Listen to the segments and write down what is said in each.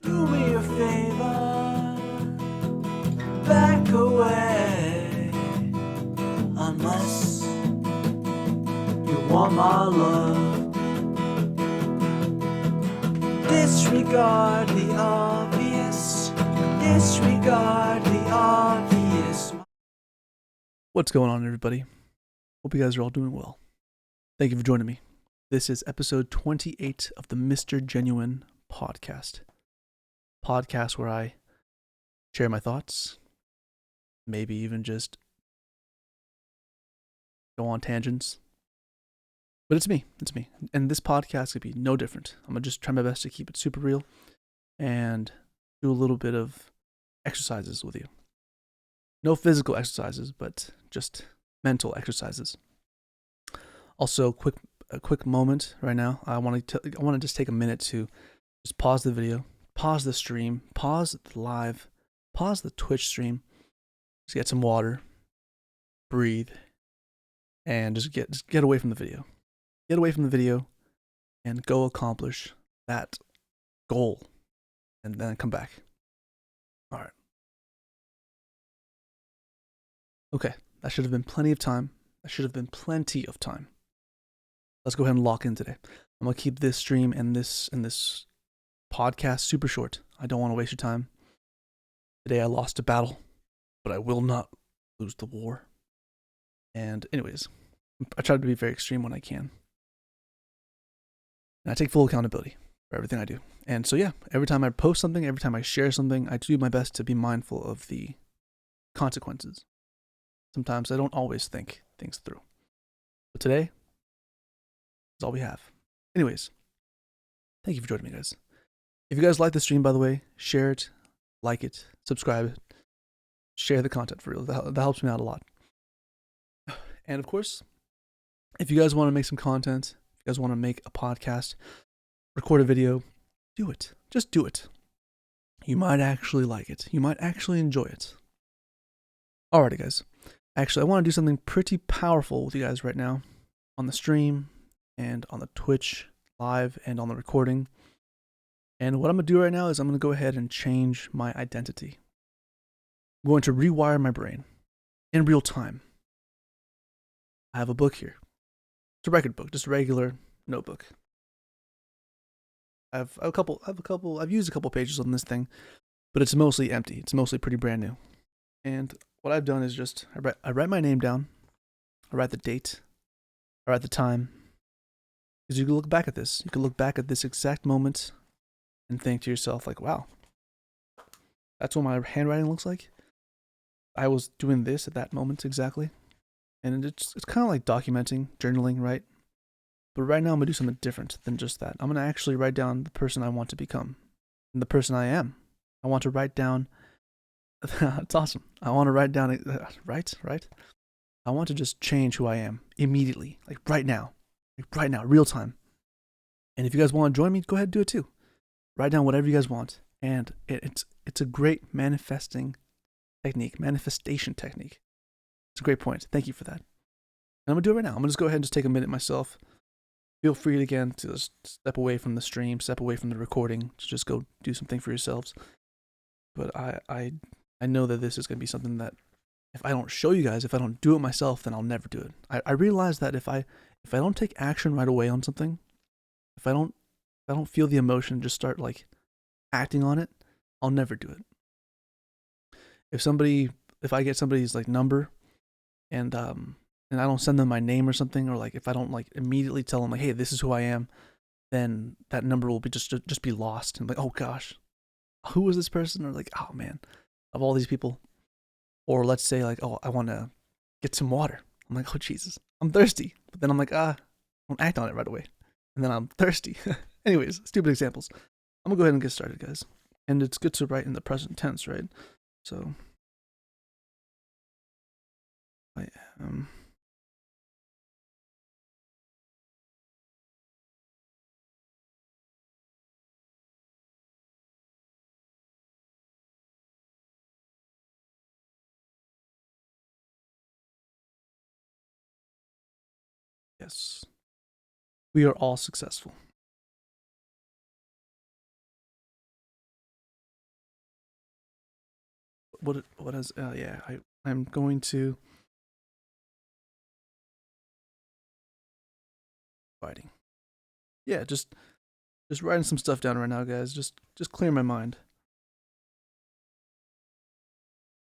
Do me a favor, back away, unless you want my love. Disregard the obvious, disregard the obvious. What's going on, everybody? Hope you guys are all doing well. Thank you for joining me. This is episode 28 of the Mr. Genuine podcast. Podcast where I share my thoughts, maybe even just go on tangents. But it's me. And this podcast could be no different. I'm going to just try my best to keep it super real and do a little bit of exercises with you. No physical exercises, but just mental exercises. Also, a quick moment right now. I want to just take a minute to just pause the video, pause the stream, pause the live, pause the Twitch stream, just get some water, breathe, and just get away from the video. Get away from the video and go accomplish that goal and then come back. All right. Okay, that should have been plenty of time. Let's go ahead and lock in today. I'm going to keep this stream and this podcast super short. I don't want to waste your time. Today I lost a battle, but I will not lose the war. And anyways, I try to be very extreme when I can. And I take full accountability for everything I do. And so yeah, every time I post something, every time I share something, I do my best to be mindful of the consequences. Sometimes I don't always think things through. But today is all we have. Anyways, thank you for joining me, guys. If you guys like the stream, by the way, share it, like it, subscribe, share the content for real. That helps me out a lot. And of course, if you guys want to make some content, if you guys want to make a podcast, record a video, do it. Just do it. You might actually like it. You might actually enjoy it. Alrighty, guys. Actually, I want to do something pretty powerful with you guys right now on the stream and on the Twitch live and on the recording. And what I'm going to do right now is I'm going to go ahead and change my identity. I'm going to rewire my brain in real time. I have a book here. It's a record book, just a regular notebook. I've used a couple pages on this thing, but it's mostly empty. It's mostly pretty brand new. And what I've done is just, I write my name down. I write the date. I write the time. Because you can look back at this. You can look back at this exact moment and think to yourself, like, wow, that's what my handwriting looks like. I was doing this at that moment exactly. And it's kind of like documenting, journaling, right? But right now I'm going to do something different than just that. I'm going to actually write down the person I want to become and the person I am. I want to write down, it's awesome. I want to write down, right? I want to just change who I am immediately, like right now, real time. And if you guys want to join me, go ahead and do it too. Write down whatever you guys want. And it's a great manifestation technique. It's a great point. Thank you for that. And I'm going to do it right now. I'm going to just go ahead and just take a minute myself. Feel free again to just step away from the stream, step away from the recording, to just go do something for yourselves. But I know that this is going to be something that if I don't show you guys, if I don't do it myself, then I'll never do it. I realize that if I don't take action right away on something, if I don't feel the emotion, just start like acting on it, I'll never do it. If I get somebody's like number and I don't send them my name or something, or like if I don't like immediately tell them like, hey, this is who I am, then that number will be just be lost and like, oh gosh, who was this person? Or like, oh man, of all these people. Or let's say like, oh, I want to get some water. I'm like, oh Jesus, I'm thirsty. But then I'm like, I don't act on it right away. And then I'm thirsty. Anyways, stupid examples. I'm gonna go ahead and get started, guys. And it's good to write in the present tense, right? So I am. Yes. We are all successful. what is yeah, I'm going to writing. Yeah, just writing some stuff down right now, guys. Just clear my mind.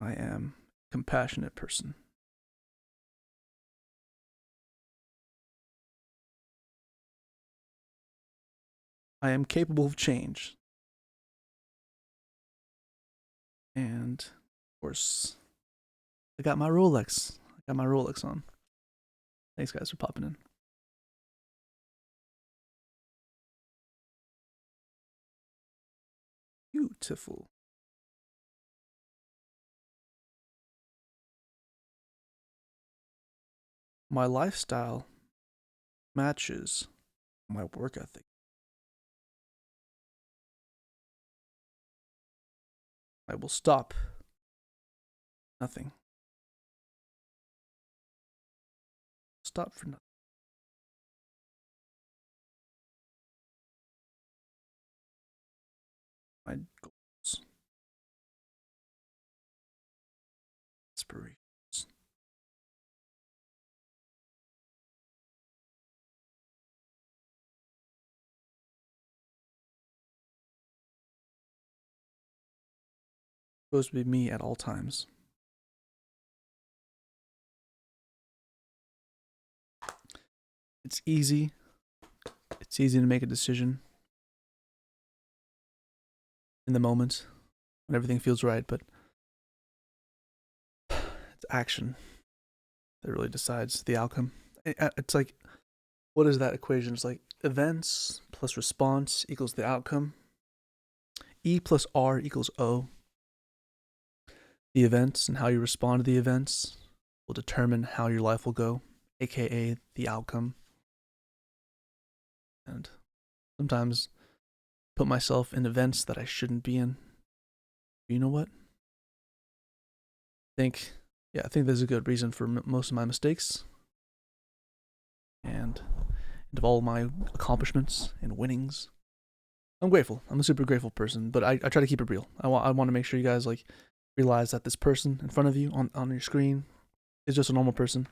I am a compassionate person. I am capable of change. And of course, I got my Rolex. I got my Rolex on. Thanks guys for popping in. Beautiful. My lifestyle matches my work ethic. I will stop nothing. Stop for nothing. My goals. Aspirations. Supposed to be me at all times. It's easy. It's easy to make a decision in the moment when everything feels right, but it's action that really decides the outcome. It's like, what is that equation? It's like events plus response equals the outcome. E plus R equals O. The events and how you respond to the events will determine how your life will go, aka the outcome. And sometimes put myself in events that I shouldn't be in. You know what? I think there's a good reason for most of my mistakes and of all my accomplishments and winnings. I'm grateful. I'm a super grateful person, but I try to keep it real. I want to make sure you guys like realize that this person in front of you on your screen is just a normal person.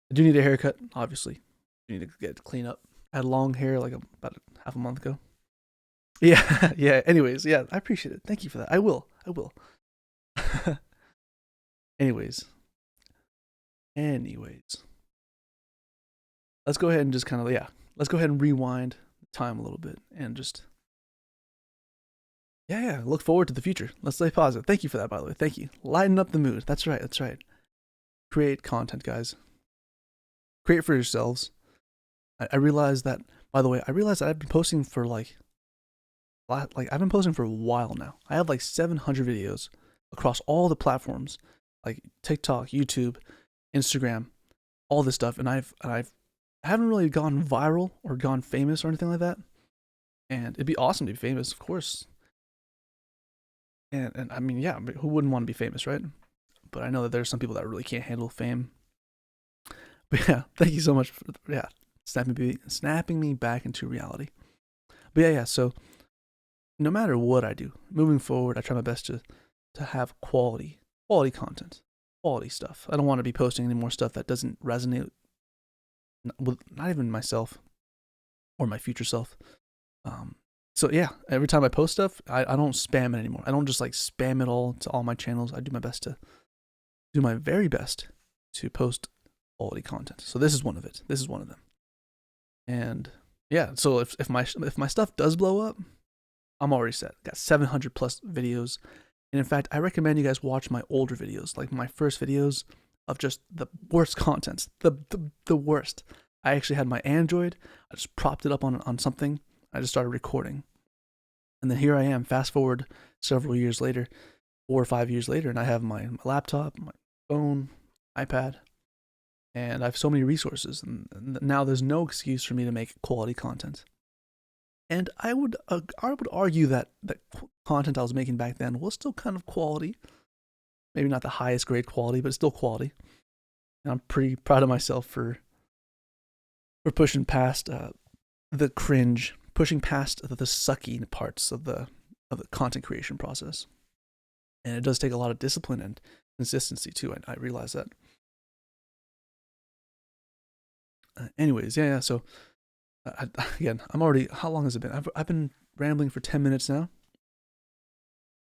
I do need a haircut, obviously. I need to get clean up. I had long hair like about half a month ago. Yeah, yeah. Anyways, yeah, I appreciate it. Thank you for that. I will. Anyways. Let's go ahead and just kind of, let's go ahead and rewind time a little bit and just, look forward to the future. Let's stay positive. Thank you for that, by the way. Thank you. Lighten up the mood. That's right. Create content, guys. Create for yourselves. I realized that, by the way, I've been posting for I've been posting for a while now. I have like 700 videos across all the platforms, like TikTok, YouTube, Instagram, all this stuff, and I haven't really gone viral or gone famous or anything like that. And it'd be awesome to be famous, of course. And I mean, yeah, who wouldn't want to be famous, right? But I know that there's some people that really can't handle fame. But yeah, thank you so much for snapping me back into reality. But yeah, so no matter what I do, moving forward, I try my best to have quality content, quality stuff. I don't want to be posting any more stuff that doesn't resonate with not even myself or my future self. So yeah, every time I post stuff, I don't spam it anymore. I don't just like spam it all to all my channels. I do my very best to post quality content. So this is one of it. This is one of them. And yeah, so if my stuff does blow up, I'm already set. Got 700 plus videos. And in fact, I recommend you guys watch my older videos, like my first videos of just the worst contents, the worst. I actually had my Android. I just propped it up on something. I just started recording. And then here I am, fast forward several years later, 4 or 5 years later, and I have my laptop, my phone, iPad, and I have so many resources. And now there's no excuse for me to make quality content. And I would argue that the content I was making back then was still kind of quality. Maybe not the highest grade quality, but it's still quality. And I'm pretty proud of myself for pushing past the cringe, pushing past the sucky parts of the content creation process. And it does take a lot of discipline and consistency too. I realize that. Anyways, yeah. So again, I'm already. How long has it been? I've been rambling for 10 minutes now.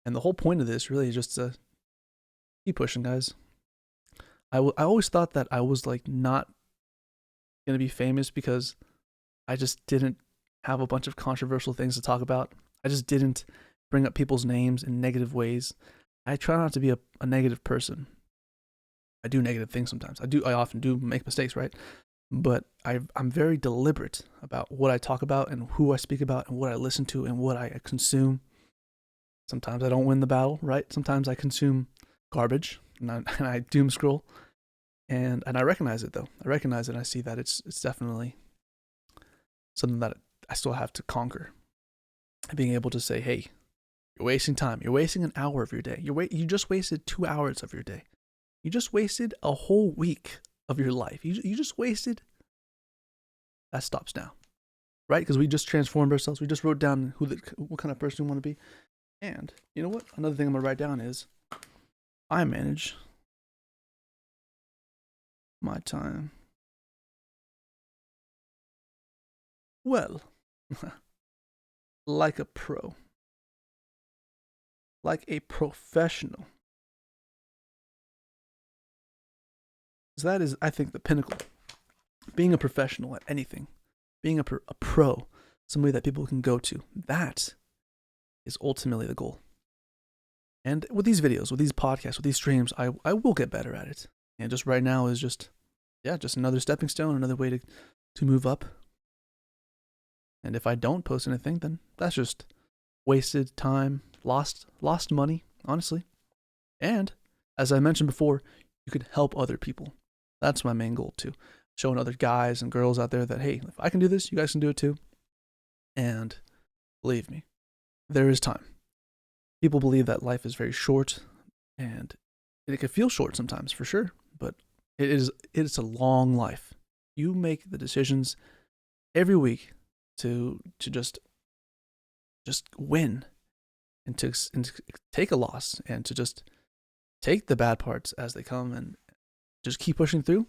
And the whole point of this really is just to keep pushing, guys. I always thought that I was like not gonna be famous because I just didn't have a bunch of controversial things to talk about. I just didn't bring up people's names in negative ways. I try not to be a negative person. I do negative things sometimes. I often do make mistakes, right? But I'm very deliberate about what I talk about and who I speak about and what I listen to and what I consume. Sometimes I don't win the battle, right? Sometimes I consume garbage and I doom scroll. And I recognize it though. I recognize it and I see that it's definitely something that I still have to conquer. Being able to say, hey, you're wasting time. You're wasting an hour of your day. You just wasted 2 hours of your day. You just wasted a whole week of your life. You just wasted. That stops now, right? Because we just transformed ourselves. We just wrote down what kind of person we want to be. And you know what? Another thing I'm gonna write down is I manage my time well, like a pro, like a professional. So that is, I think, the pinnacle. Being a professional at anything, being a pro, somebody that people can go to, that is ultimately the goal. And with these videos, with these podcasts, with these streams, I will get better at it. And just right now is just another stepping stone, another way to move up. And if I don't post anything, then that's just wasted time, lost money, honestly. And as I mentioned before, you could help other people. That's my main goal too. Showing other guys and girls out there that, hey, if I can do this, you guys can do it too. And believe me, there is time. People believe that life is very short, and it can feel short sometimes, for sure, but it's a long life. You make the decisions every week to just win and to take a loss and to just take the bad parts as they come and just keep pushing through.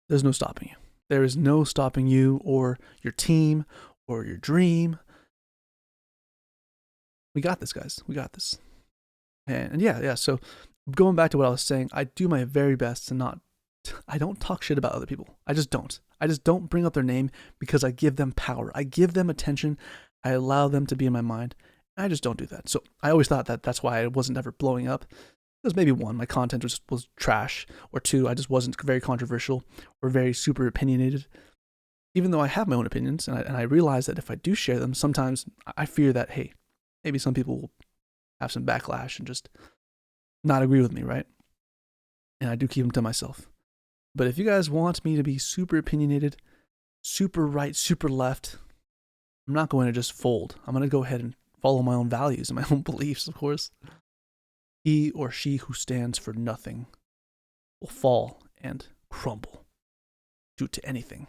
There's no stopping you. There is no stopping you or your team or your dream. We got this, guys. We got this. And yeah. So going back to what I was saying, I do my very best to I don't talk shit about other people. I just don't. I just don't bring up their name because I give them power. I give them attention. I allow them to be in my mind. I just don't do that. So I always thought that that's why I wasn't ever blowing up. Because maybe one, my content was trash, or two, I just wasn't very controversial or very super opinionated. Even though I have my own opinions, and I realize that if I do share them, sometimes I fear that, hey, maybe some people will have some backlash and just not agree with me, right? And I do keep them to myself. But if you guys want me to be super opinionated, super right, super left, I'm not going to just fold. I'm going to go ahead and follow my own values and my own beliefs, of course. He or she who stands for nothing will fall and crumble due to anything.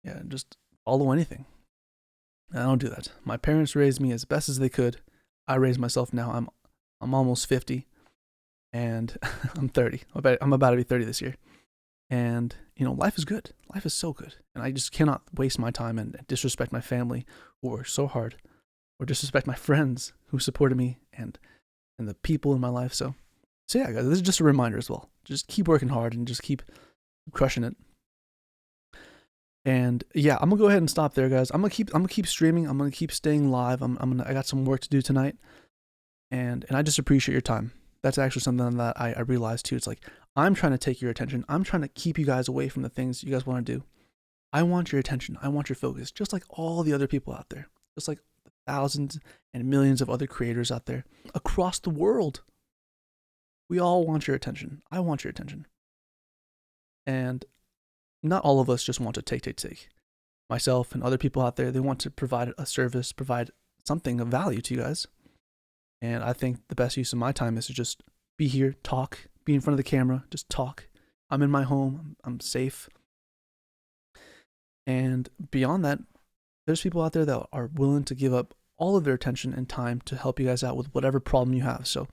Yeah, just follow anything. I don't do that. My parents raised me as best as they could. I raised myself now. I'm almost 50, and I'm 30. I'm about to be 30 this year. And, life is good. Life is so good. And I just cannot waste my time and disrespect my family who worked so hard, or disrespect my friends who supported me and the people in my life. So yeah, guys, this is just a reminder as well. Just keep working hard and just keep crushing it. And yeah, I'm gonna go ahead and stop there, guys. I'm gonna keep streaming. I'm gonna keep staying live. I got some work to do tonight, and I just appreciate your time. That's actually something that I realized too. It's like, I'm trying to take your attention. I'm trying to keep you guys away from the things you guys want to do. I want your attention. I want your focus, just like all the other people out there, just like thousands and millions of other creators out there across the world. We all want your attention. I want your attention. And not all of us just want to take. Myself and other people out there, they want to provide a service, provide something of value to you guys. And I think the best use of my time is to just be here, talk, be in front of the camera, just talk. I'm in my home. I'm safe. And beyond that, there's people out there that are willing to give up all of their attention and time to help you guys out with whatever problem you have. So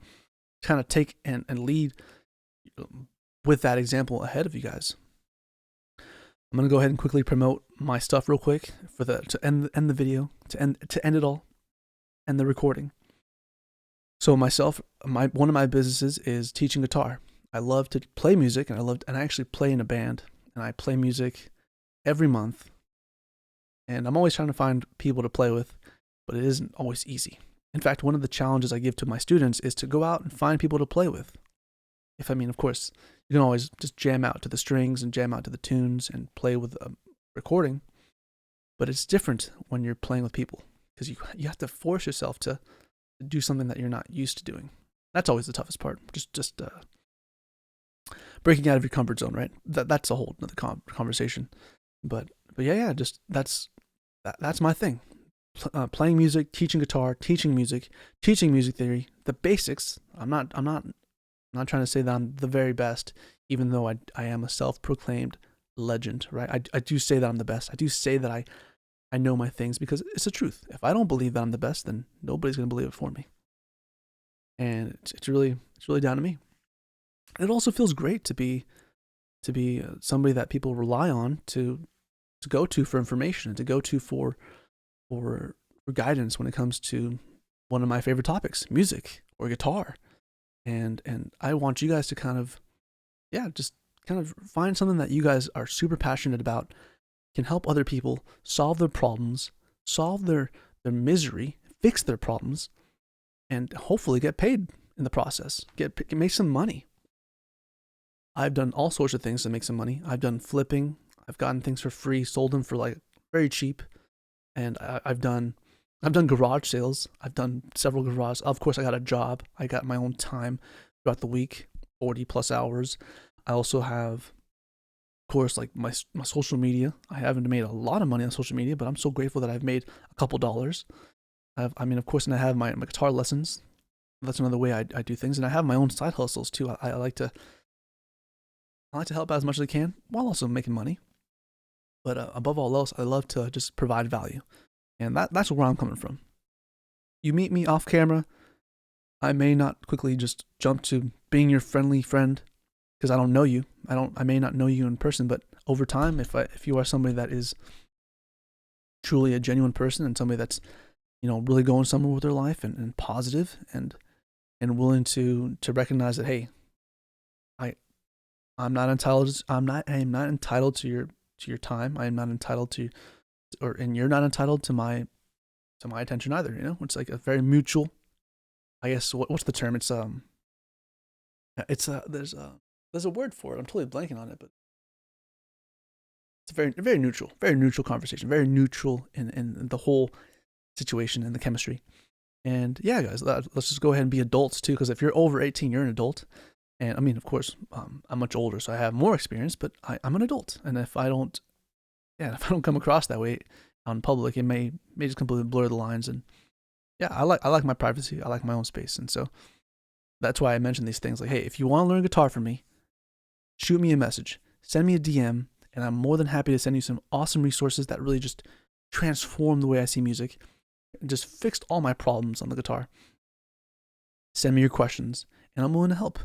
kind of take and lead with that example ahead of you guys. I'm gonna go ahead and quickly promote my stuff real quick for to end the video, to end it all, end the recording. So myself, one of my businesses is teaching guitar. I love to play music, and I actually play in a band, and I play music every month. And I'm always trying to find people to play with, but it isn't always easy. In fact, one of the challenges I give to my students is to go out and find people to play with. Of course, you can always just jam out to the strings and jam out to the tunes and play with a recording, but it's different when you're playing with people, because you have to force yourself to do something that you're not used to doing. That's always the toughest part. Just breaking out of your comfort zone, right? That's a whole another conversation. But yeah, just that's my thing. Playing music, teaching guitar, teaching music theory, the basics. I'm not trying to say that I'm the very best, even though I am a self-proclaimed legend, right? I do say that I'm the best. I do say that I know my things, because it's the truth. If I don't believe that I'm the best, then nobody's going to believe it for me. And it's really down to me. It also feels great to be somebody that people rely on to go to for information, and to go to for guidance when it comes to one of my favorite topics, music or guitar. And I want you guys to kind of find something that you guys are super passionate about, can help other people solve their problems, solve their misery, fix their problems, and hopefully get paid in the process, make some money. I've done all sorts of things to make some money. I've done flipping. I've gotten things for free, sold them for like very cheap. And I've done garage sales. I've done several garages. Of course, I got a job. I got my own time throughout the week, 40 plus hours. I also have, of course, like my social media. I haven't made a lot of money on social media, but I'm so grateful that I've made a couple dollars. Of course, and I have my guitar lessons. That's another way I do things. And I have my own side hustles too. I like to help out as much as I can while also making money. But above all else, I love to just provide value. And that's where I'm coming from. You meet me off camera, I may not quickly just jump to being your friendly friend, because I don't know you. I may not know you in person, but over time, if you are somebody that is truly a genuine person, and somebody that's, really going somewhere with their life, and positive, and willing to recognize that, hey, I'm not entitled to your time. I am not entitled to, and you're not entitled to my attention either. It's like a very mutual, I guess. What's the term? It's there's a word for it. I'm totally blanking on it, but it's a very neutral conversation, very neutral in the whole situation and the chemistry. And yeah, guys, let's just go ahead and be adults too, because if you're over 18, you're an adult. And of course, I'm much older, so I have more experience, but I'm an adult. And if I don't come across that way on public, it may just completely blur the lines. And yeah, I like my privacy. I like my own space. And so that's why I mentioned these things. Like, hey, if you want to learn guitar from me, shoot me a message, send me a DM, and I'm more than happy to send you some awesome resources that really just transform the way I see music and just fixed all my problems on the guitar. Send me your questions, and I'm willing to help.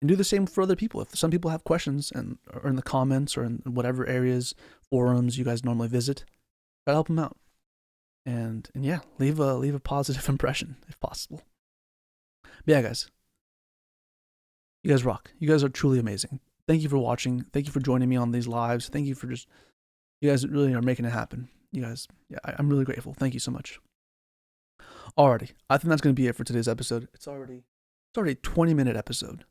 And do the same for other people. If some people have questions, or in the comments, or in whatever areas, forums you guys normally visit, try to help them out. And yeah, leave a positive impression if possible. But yeah, guys, you guys rock. You guys are truly amazing. Thank you for watching. Thank you for joining me on these lives. Thank you for you guys really are making it happen. You guys, yeah, I'm really grateful. Thank you so much. Alrighty, I think that's going to be it for today's episode. It's already a 20-minute episode.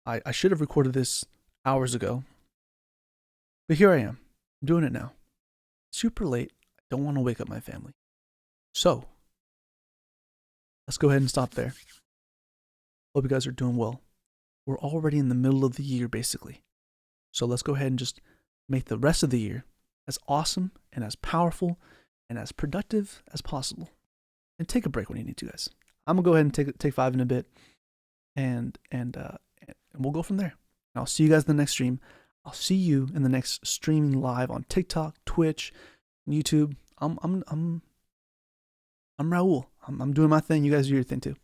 I should have recorded this hours ago, but here I am. I'm doing it now. Super late. I don't want to wake up my family. So, let's go ahead and stop there. Hope you guys are doing well. We're already in the middle of the year, basically. So let's go ahead and just make the rest of the year as awesome and as powerful and as productive as possible. And take a break when you need to, guys. I'm going to go ahead and take 5 in a bit, and we'll go from there. And I'll see you guys in the next stream. I'll see you in the next streaming live on TikTok, Twitch, YouTube. I'm Raul. I'm doing my thing. You guys do your thing too.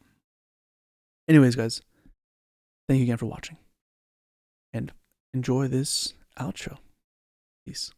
Anyways, guys, thank you again for watching. And enjoy this outro. Peace.